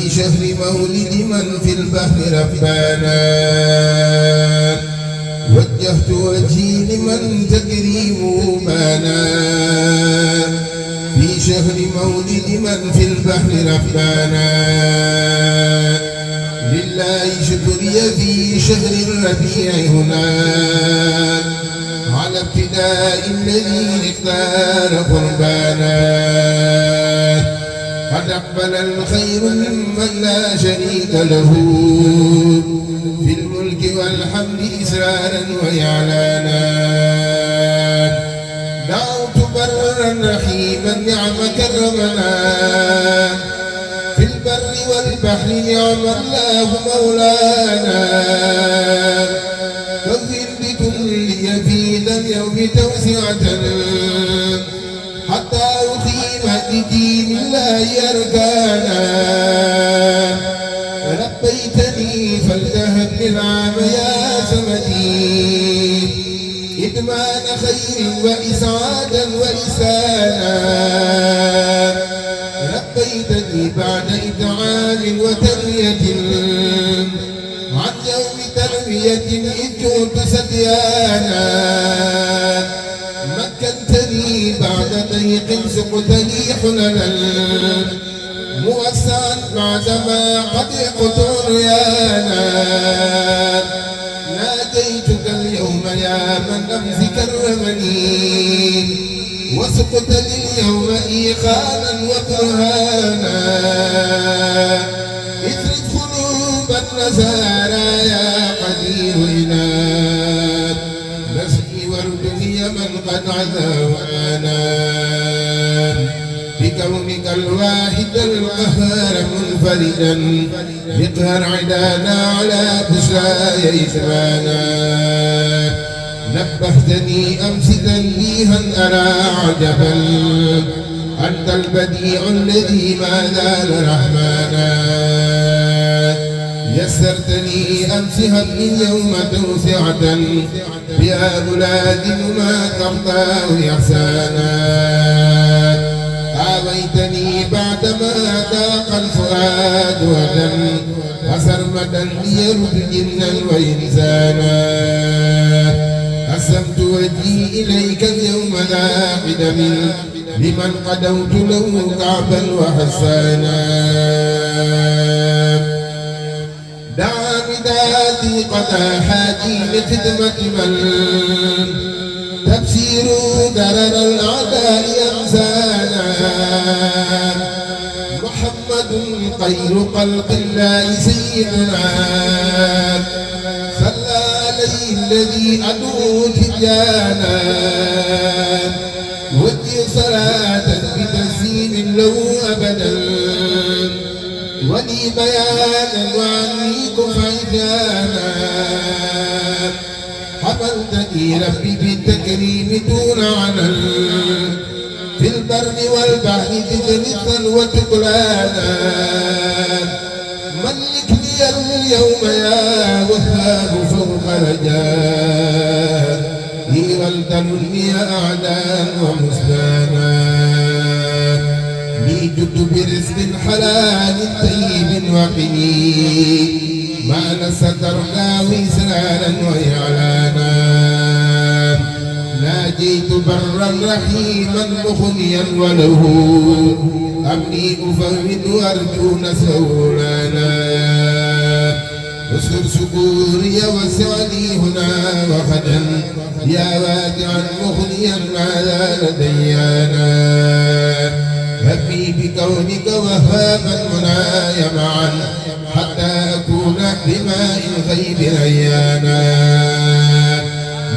شهر مولد من في البحر ربانا وجهت وجهي لمن تكريمه بانا في شهر مولد من في البحر ربانا لله شكري في شهر الربيع هناك على ابتداء الذي اختار قربانا قد أقبل الخير ممن لا شريك له في الملك والحمد إسرارا وإعلانا دعوت برا رحيما نعم كرمنا في البر والبحر نعم الله مولانا كون بكل في ذا اليوم توسعة حتى أقيم لدين الله أركانا ربيتني فالتهب للعام يا سمدي إدمان خير وإسعادا وإسانا ربيتني بعد إدعام وتربية عن يوم تربية إذ كنت سديانا مكنتني بعد ضيق سقتني حللا موسعا بعدما قد يقتل ريانا ناديتك اليوم يا من أمس كرمني وسقت لي اليوم إيقانا وبرهانا اثرت قلوب النزارى يا قدير إناد نسقي وردني من قد عذا وأنا بكونك الواحد القهار منفردا اقهر عدانا على بشراي إثمانا نبهتني أمس تنبيها أرى عجبا أنت البديع الذي ما زال رحمانا يسرتني أمس همي اليوم توسعة بها أولاد ما ترضى إحسانا آويتني بعدما ضاق الفؤاد ودا وسرمدا ليرد جنا وإنسانا أسلمت وجهي إليك اليوم ذا قدم لمن قدوت له كعبا وحسانا دعا بداتي قطع حاجي لخدمة من تبشير درر الأعداء أمسانا محمد خير خلق الله سيدنا صلى عليه الذي أدعو تبيانا وجه صلاة بتسليم له أبدا ولي بيانا وعني كفيتانا حملتني ربي بالتكريم دون عنل في البر والبحر تجلسا وتقلانا ملكني اليوم يا وهاب فوق رجاء ولتنني أعداء ومسلانا لي جد برزق حلال طيب وقني ما سترنا وسرانا وإعلانا ناجيت برا رحيما مخنيا وله أمني أفوض وأرجو نسولانا أسر سكوري وسعدي هنا وغدا يا وادعا مخنيا ما لديانا ربي بكونك وهابا منايا معا حتى أكون بماء الغيب عيانا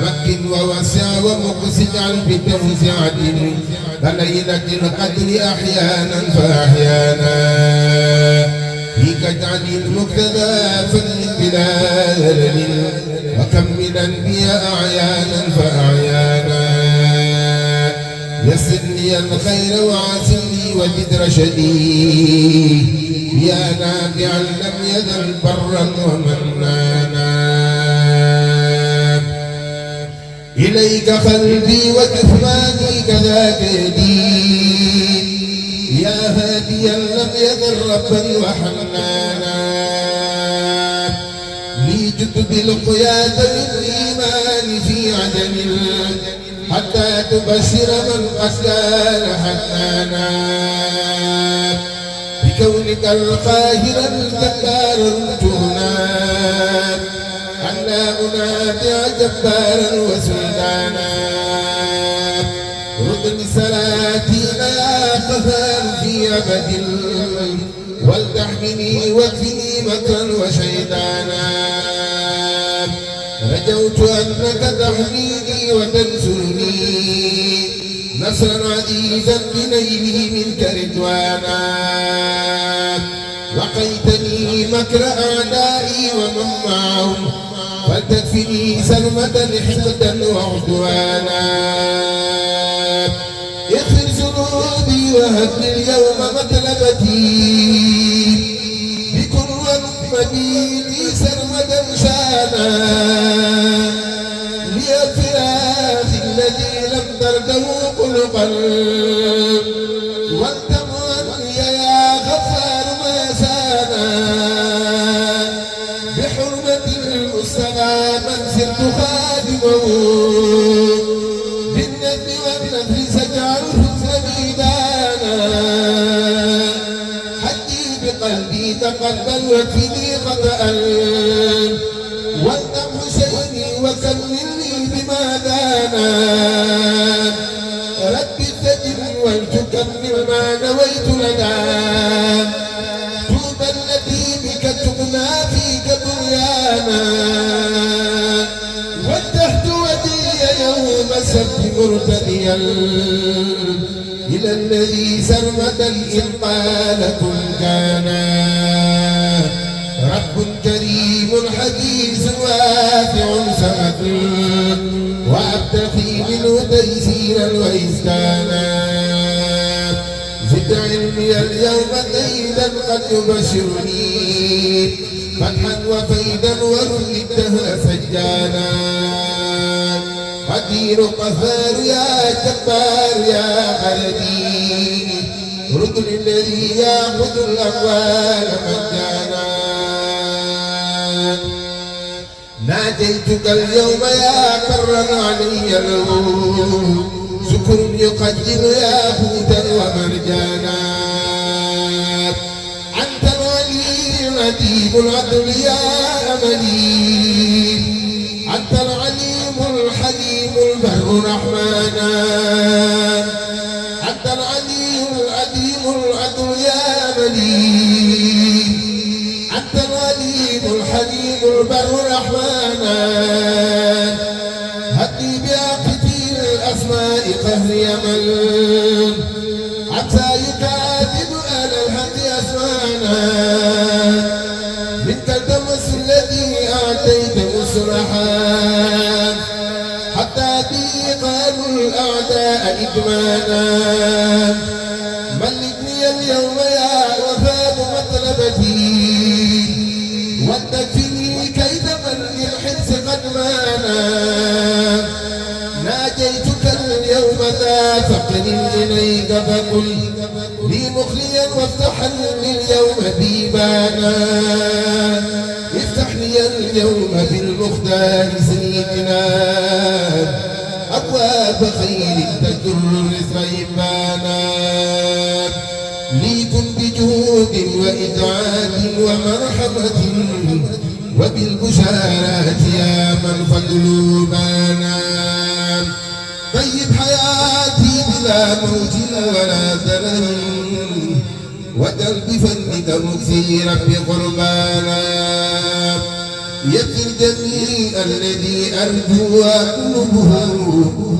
مكن ووسع ومقسد عن بتوسعة كليلة القدر أحيانا فأحيانا فيك اجعل المقتدى فن بلا هلل وكملا بي أعيانا فأعيانا يسر لي الخير وعاسلني وجد رشدي يا نافعا لم يزل برا ومنانا إليك قلبي وجفاني كذاك يدي يا هادي باقيا لم يذر ربا وحنانا لي جد بالقيادة بالإيمان في عدم حتى تبشر من قد كان حنانا بكونك القاهر الجبار تهنا أنا أنادي جبارا وسلطانا رد بصلاتنا يا قهار في أبد ولتحمني واكفني مكرا وشيطانا رجوت أنك تحميني وتنصرني نصرا عزيزا بنيله منك رضوانا وقيتني مكر أعدائي ومن معهم فلتكفني سلمة حقدا وعدوانا اغفر ذنوبي وهب لي اليوم مطلبتي بكن ونقمتي لي سرمدا شانا لأفراخ الذي لم ترده خلقا والتمن يا غفار ما سانا بحرمة المصطفى من سرت خادمه بالندم والنذر سجعله سبيدانا حجي بقلبي تقبل واكفني خطأ والدم حسيني وكملني بما دانا رب السجن ولتكمل ما نويت لنا طوبى التي بك تبنى فيك بنيانا وجهت وجهي يوم السبت مرتديا إلى الذي سرمدا إن قال كن كانا رب كريم حديث واسع سمد وأبتغي منه تيسيرا وإسكانا زد علمي اليوم زيدا قد يبشرني فتحا وفيدا ورد الدهر سجانا قدير قهار يا جبار يا خلدي رد الذي ياخذ الأموال مجانا ناديتك اليوم يا كرا علي له شكر يقدم يا هودا ومرجانا أنت الولي العتيب العدل يا أملي أنت العليم الحليم البر رحمانا أنت العليم العديم العدل يا أملي أنت العليم الحليم البر رحمانا هدي بأقتي الأسماء قهر يمن حتى يكادد أهل الحق أسمانا منك التمس الذي أعطيت مصلحا حتى بي قالوا الأعداء إدمانا ملكني اليوم يا وفاء مطلبتي وتكفني كيد من الحرص قد مانا ناجيتك اليوم ذا فقر إليك فقل لي مخليا وافتح لي اليوم بيبانا افتح لي اليوم بالمختار سيدنا أبواب خير تجر الرزق إبانا ليكن بجود وإدعاء ومرحمة وبالبشارات يا من فضل بانا طيب حياتي بلا موت ولا ضرر وجل بفضلك مكثيرا بقربانا يسر جميع الذي أرجو وأطلبه